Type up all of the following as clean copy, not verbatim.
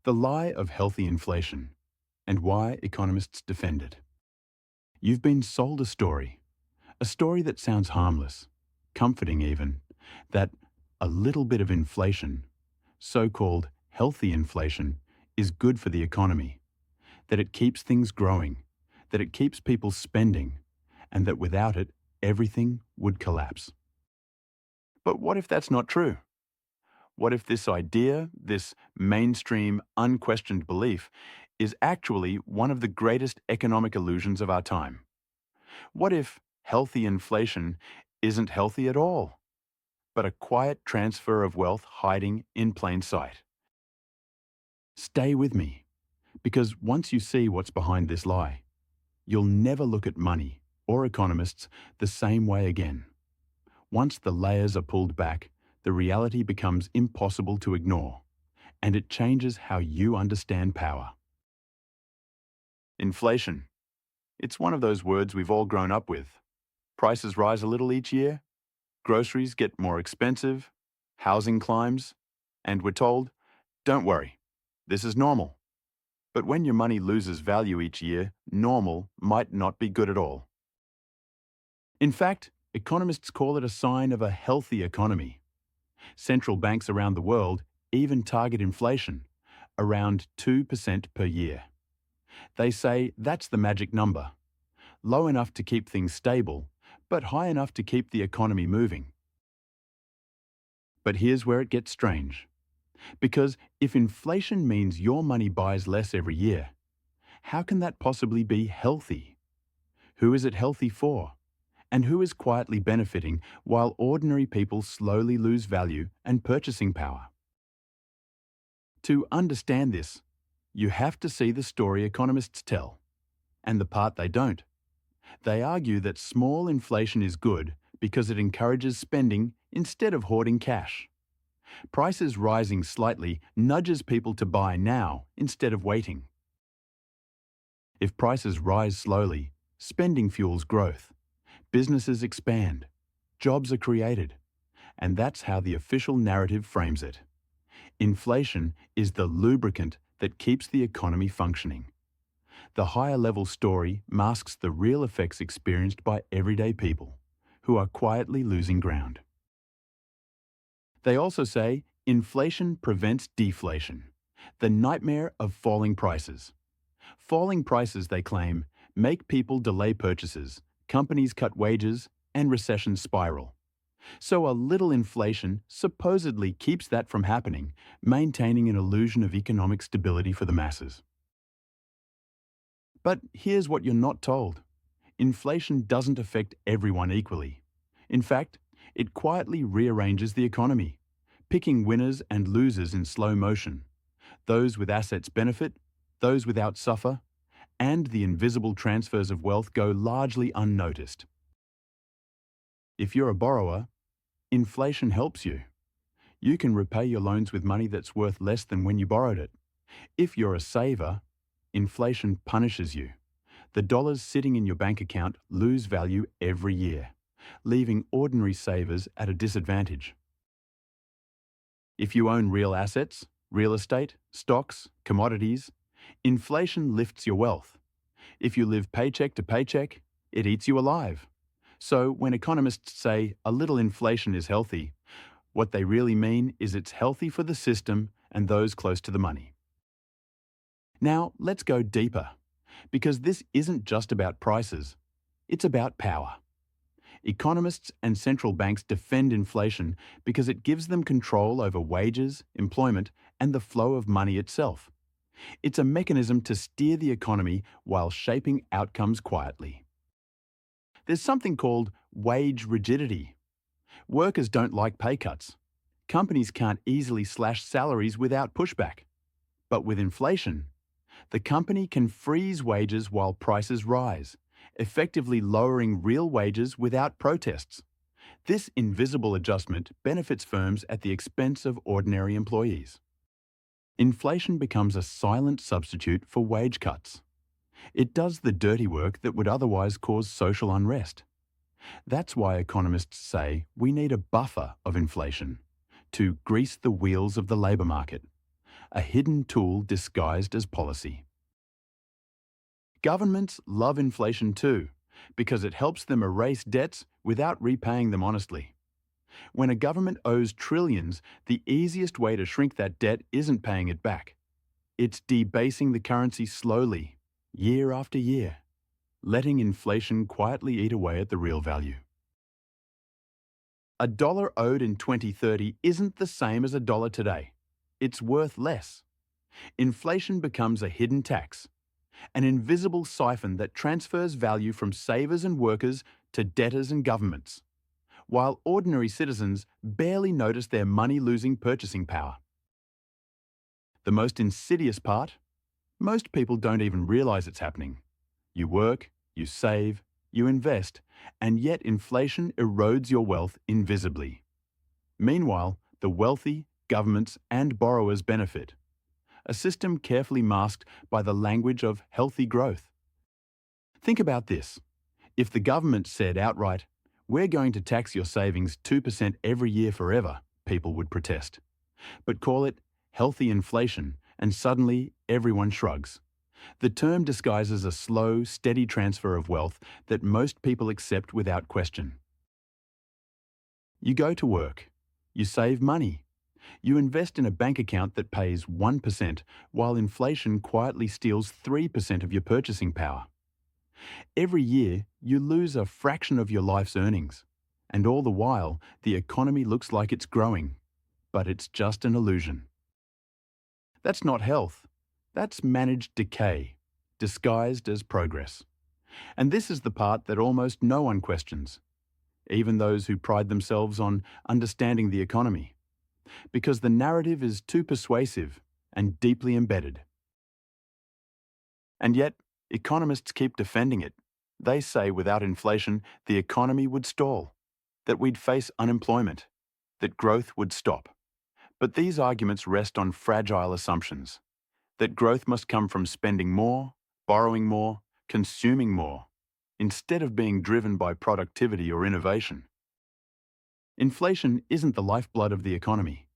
The lie of healthy inflation, and why economists defend it. You've been sold a story that sounds harmless, comforting even, that a little bit of inflation, so-called healthy inflation, is good for the economy, that it keeps things growing, that it keeps people spending, and that without it, everything would collapse. But what if that's not true? What if this idea, this mainstream, unquestioned belief, is actually one of the greatest economic illusions of our time? What if healthy inflation isn't healthy at all, but a quiet transfer of wealth hiding in plain sight? Stay with me, because once you see what's behind this lie, you'll never look at money or economists the same way again. Once the layers are pulled back, the reality becomes impossible to ignore, and it changes how you understand power. Inflation. It's one of those words we've all grown up with. Prices rise a little each year, groceries get more expensive, housing climbs, and we're told, don't worry, this is normal. But when your money loses value each year, normal might not be good at all. In fact, economists call it a sign of a healthy economy. Central banks around the world even target inflation, around 2% per year. They say that's the magic number, low enough to keep things stable, but high enough to keep the economy moving. But here's where it gets strange. Because if inflation means your money buys less every year, how can that possibly be healthy? Who is it healthy for? And who is quietly benefiting while ordinary people slowly lose value and purchasing power? To understand this, you have to see the story economists tell, and the part they don't. They argue that small inflation is good because it encourages spending instead of hoarding cash. Prices rising slightly nudges people to buy now instead of waiting. If prices rise slowly, spending fuels growth. Businesses expand, jobs are created, and that's how the official narrative frames it. Inflation is the lubricant that keeps the economy functioning. The higher-level story masks the real effects experienced by everyday people, who are quietly losing ground. They also say inflation prevents deflation, the nightmare of falling prices. Falling prices, they claim, make people delay purchases, companies cut wages, and recessions spiral. So a little inflation supposedly keeps that from happening, maintaining an illusion of economic stability for the masses. But here's what you're not told. Inflation doesn't affect everyone equally. In fact, it quietly rearranges the economy, picking winners and losers in slow motion. Those with assets benefit, those without suffer, and the invisible transfers of wealth go largely unnoticed. If you're a borrower, inflation helps you. You can repay your loans with money that's worth less than when you borrowed it. If you're a saver, inflation punishes you. The dollars sitting in your bank account lose value every year, leaving ordinary savers at a disadvantage. If you own real assets, real estate, stocks, commodities, inflation lifts your wealth. If you live paycheck to paycheck, it eats you alive. So when economists say a little inflation is healthy, what they really mean is it's healthy for the system and those close to the money. Now, let's go deeper, because this isn't just about prices, it's about power. Economists and central banks defend inflation because it gives them control over wages, employment, and the flow of money itself. It's a mechanism to steer the economy while shaping outcomes quietly. There's something called wage rigidity. Workers don't like pay cuts. Companies can't easily slash salaries without pushback. But with inflation, the company can freeze wages while prices rise, effectively lowering real wages without protests. This invisible adjustment benefits firms at the expense of ordinary employees. Inflation becomes a silent substitute for wage cuts. It does the dirty work that would otherwise cause social unrest. That's why economists say we need a buffer of inflation to grease the wheels of the labour market. a hidden tool disguised as policy. Governments love inflation too, because it helps them erase debts without repaying them honestly. When a government owes trillions, the easiest way to shrink that debt isn't paying it back. It's debasing the currency slowly, year after year, letting inflation quietly eat away at the real value. A dollar owed in 2030 isn't the same as a dollar today. It's worth less. Inflation becomes a hidden tax, an invisible siphon that transfers value from savers and workers to debtors and governments, while ordinary citizens barely notice their money-losing purchasing power. The most insidious part? Most people don't even realize it's happening. You work, you save, you invest, and yet inflation erodes your wealth invisibly. Meanwhile, the wealthy, governments, and borrowers benefit. A system carefully masked by the language of healthy growth. Think about this. If the government said outright, "We're going to tax your savings 2% every year forever," people would protest. But call it healthy inflation, and suddenly everyone shrugs. The term disguises a slow, steady transfer of wealth that most people accept without question. You go to work. You save money. You invest in a bank account that pays 1%, while inflation quietly steals 3% of your purchasing power. Every year, you lose a fraction of your life's earnings. And all the while, the economy looks like it's growing. But it's just an illusion. That's not health. That's managed decay, disguised as progress. And this is the part that almost no one questions, even those who pride themselves on understanding the economy, because the narrative is too persuasive and deeply embedded. And yet, economists keep defending it. They say without inflation, the economy would stall, that we'd face unemployment, that growth would stop. But these arguments rest on fragile assumptions, that growth must come from spending more, borrowing more, consuming more, instead of being driven by productivity or innovation. Inflation isn't the lifeblood of the economy.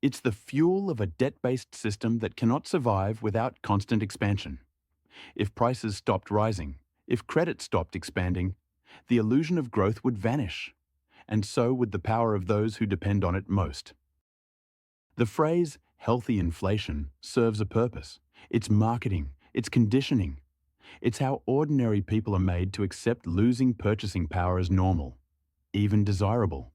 It's the fuel of a debt-based system that cannot survive without constant expansion. If prices stopped rising, if credit stopped expanding, the illusion of growth would vanish, and so would the power of those who depend on it most. The phrase healthy inflation serves a purpose. It's marketing, it's conditioning. It's how ordinary people are made to accept losing purchasing power as normal, even desirable,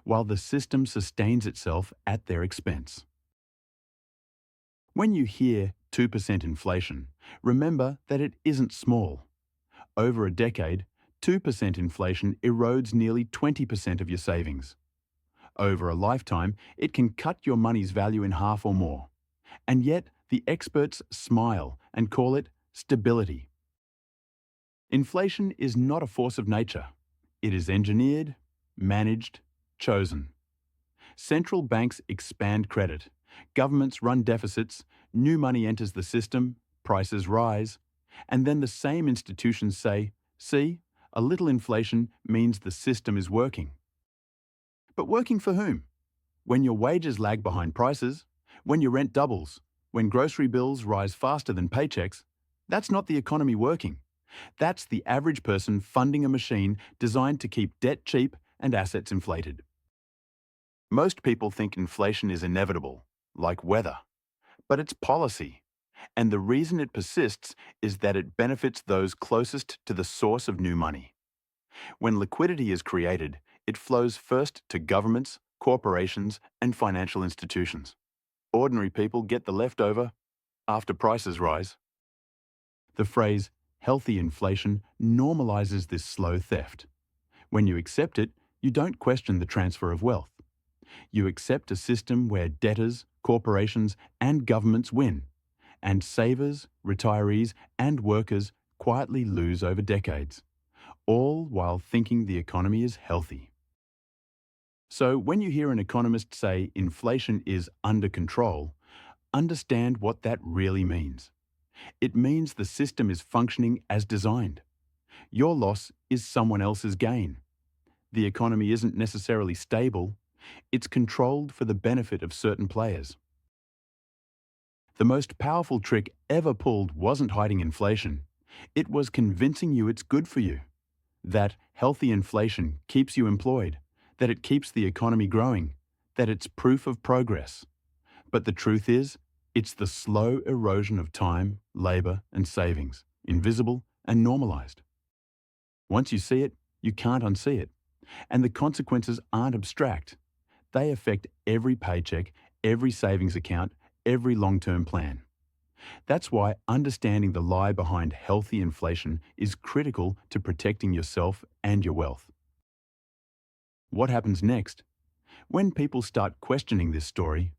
while the system sustains itself at their expense. When you hear 2% inflation, remember that it isn't small. Over a decade, 2% inflation erodes nearly 20% of your savings. Over a lifetime, it can cut your money's value in half or more. And yet, the experts smile and call it stability. Inflation is not a force of nature. It is engineered, managed, chosen. Central banks expand credit. Governments run deficits. New money enters the system. Prices rise. And then the same institutions say, "See, a little inflation means the system is working." But working for whom? When your wages lag behind prices, when your rent doubles, when grocery bills rise faster than paychecks, that's not the economy working. That's the average person funding a machine designed to keep debt cheap and assets inflated. Most people think inflation is inevitable, like weather. But it's policy. And the reason it persists is that it benefits those closest to the source of new money. When liquidity is created, it flows first to governments, corporations, and financial institutions. Ordinary people get the leftover after prices rise. The phrase healthy inflation normalizes this slow theft. When you accept it, you don't question the transfer of wealth. You accept a system where debtors, corporations, and governments win, and savers, retirees, and workers quietly lose over decades, all while thinking the economy is healthy. So when you hear an economist say inflation is under control, understand what that really means. It means the system is functioning as designed. Your loss is someone else's gain. The economy isn't necessarily stable. It's controlled for the benefit of certain players. The most powerful trick ever pulled wasn't hiding inflation. It was convincing you it's good for you. That healthy inflation keeps you employed, that it keeps the economy growing, that it's proof of progress. But the truth is, it's the slow erosion of time, labour and savings, invisible and normalised. Once you see it, you can't unsee it. And the consequences aren't abstract. They affect every paycheck, every savings account, every long-term plan. That's why understanding the lie behind healthy inflation is critical to protecting yourself and your wealth. What happens next? When people start questioning this story,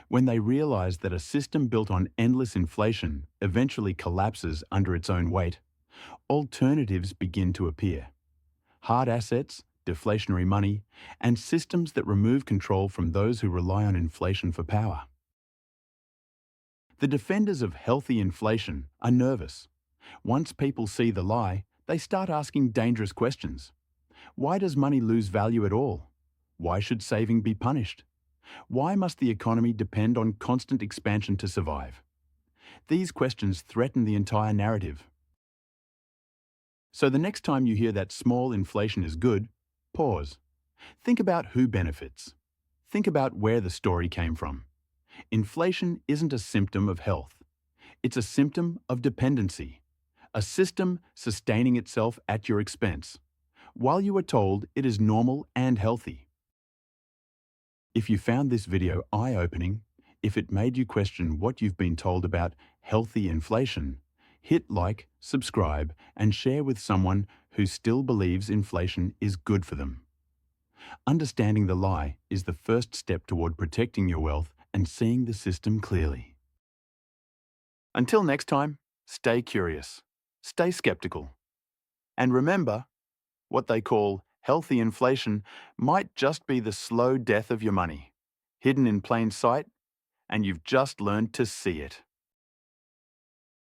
when they realize that a system built on endless inflation eventually collapses under its own weight, alternatives begin to appear. Hard assets, deflationary money, and systems that remove control from those who rely on inflation for power. The defenders of healthy inflation are nervous. Once people see the lie, they start asking dangerous questions. Why does money lose value at all? Why should saving be punished? Why must the economy depend on constant expansion to survive? These questions threaten the entire narrative. So the next time you hear that small inflation is good, pause. Think about who benefits. Think about where the story came from. Inflation isn't a symptom of health. It's a symptom of dependency. A system sustaining itself at your expense, while you are told it is normal and healthy. If you found this video eye-opening, if it made you question what you've been told about healthy inflation, hit like, subscribe, and share with someone who still believes inflation is good for them. Understanding the lie is the first step toward protecting your wealth and seeing the system clearly. Until next time, stay curious, stay skeptical, and remember, what they call healthy inflation might just be the slow death of your money, hidden in plain sight, and you've just learned to see it.